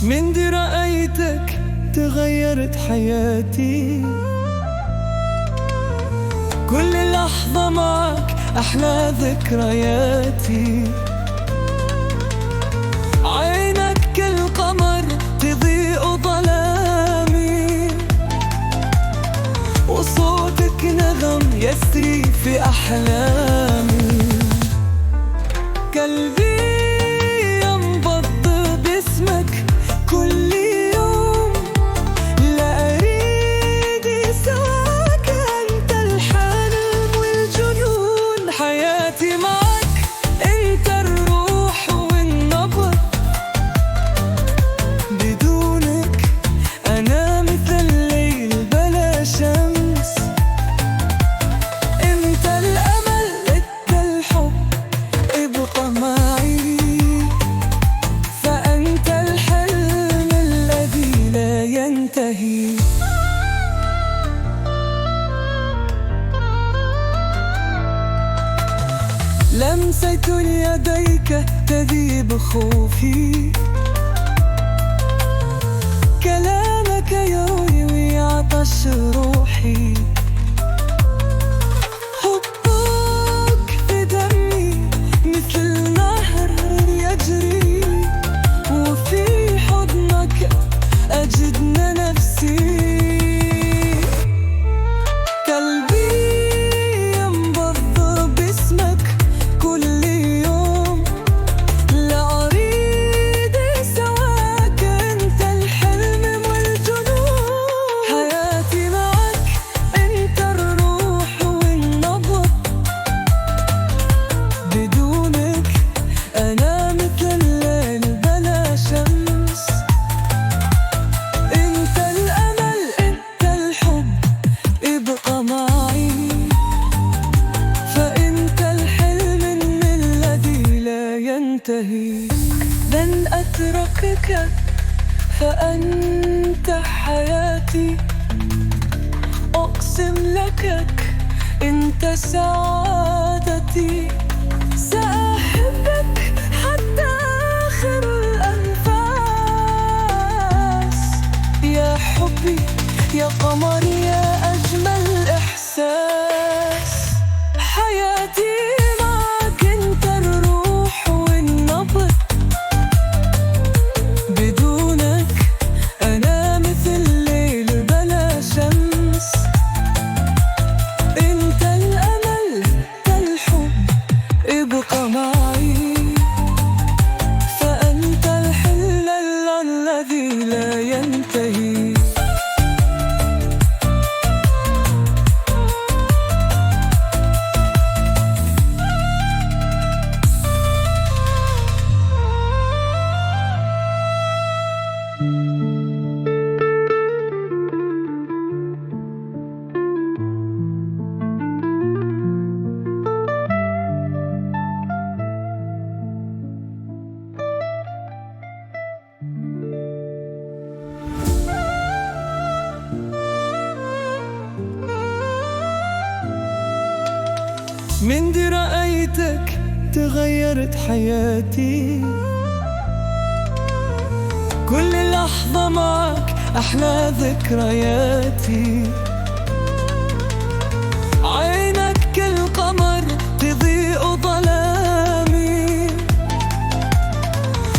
من دي رأيتك تغيرت حياتي، كل لحظة معك أحلى ذكرياتي. عينك كالقمر تضيء ظلامي، وصوتك نغم يسري في أحلامي. قلبي ينبض باسمك كل يوم، لا أريد سواك، أنت الحلم والجنون. حياتي معك أنت الروح والنبض، بدونك أنا مثل الليل بلا شمس. أنت الأمل أنت الحب ابقى معي، فأنت الحلم الذي لا ينتهي. لمسة يديك تذيب خوفي، كلامك يروي عطش روحي. حبك في دمي مثل نهر يجري، وفي حضنك أجد نفسي. قلبي ينبض باسمك كل يوم، لا أريد سواك، أنت الحلم والجنون. حياتي معك أنت الروح والنبض، بدونك أنا مثل الليل بلا شمس. أنت الأمل أنت الحب ابقى معي، فأنت الحلم الذي لا ينتهي. لن أتركك فأنت حياتي، أقسم لك أنت سعادتي. سأحبك حتى آخر الأنفاس، يا حبي يا قمري يا أجمل إحساس. حياتي معك أنت الروح والنبض، بدونك أنا مثل الليل بلا شمس. أنت الأمل أنت الحب ابقى معي، فأنت الحلم الذي لا ينتهي. من دي رأيتك تغيرت حياتي، كل لحظة معك أحلى ذكرياتي. عينك كالقمر تضيء ظلامي،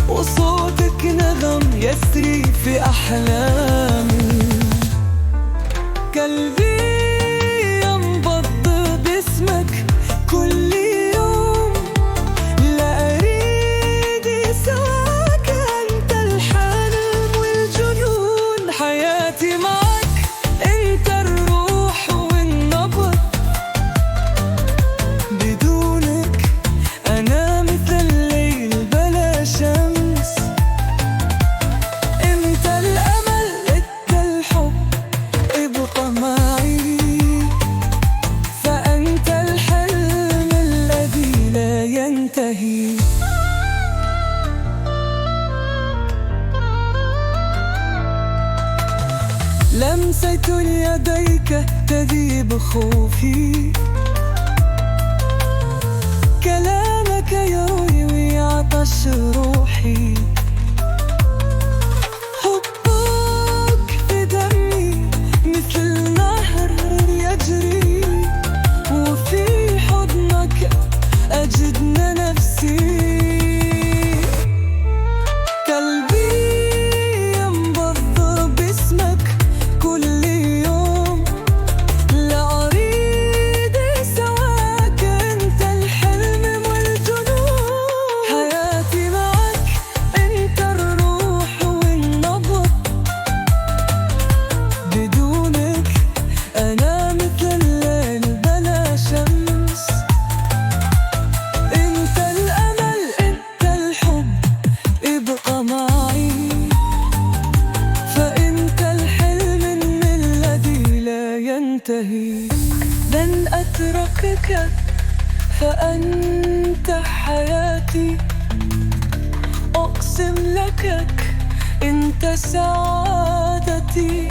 وصوتك نغم يسري في أحلامي. قلبي ينبض باسمك كل يوم، لا أريد سواك، أنت الحلم والجنون. حياتي معك أنت الروح والنبض، بدونك أنا مثل الليل بلا شمس. أنت الأمل أنت الحب ابقى معي، فأنت الحلم الذي لا ينتهي. لمسة يديك تذيب خوفي، كلامك يروي عطش روحي. ينتهي. لن أتركك فأنت حياتي، أقسم لك أنت سعادتي.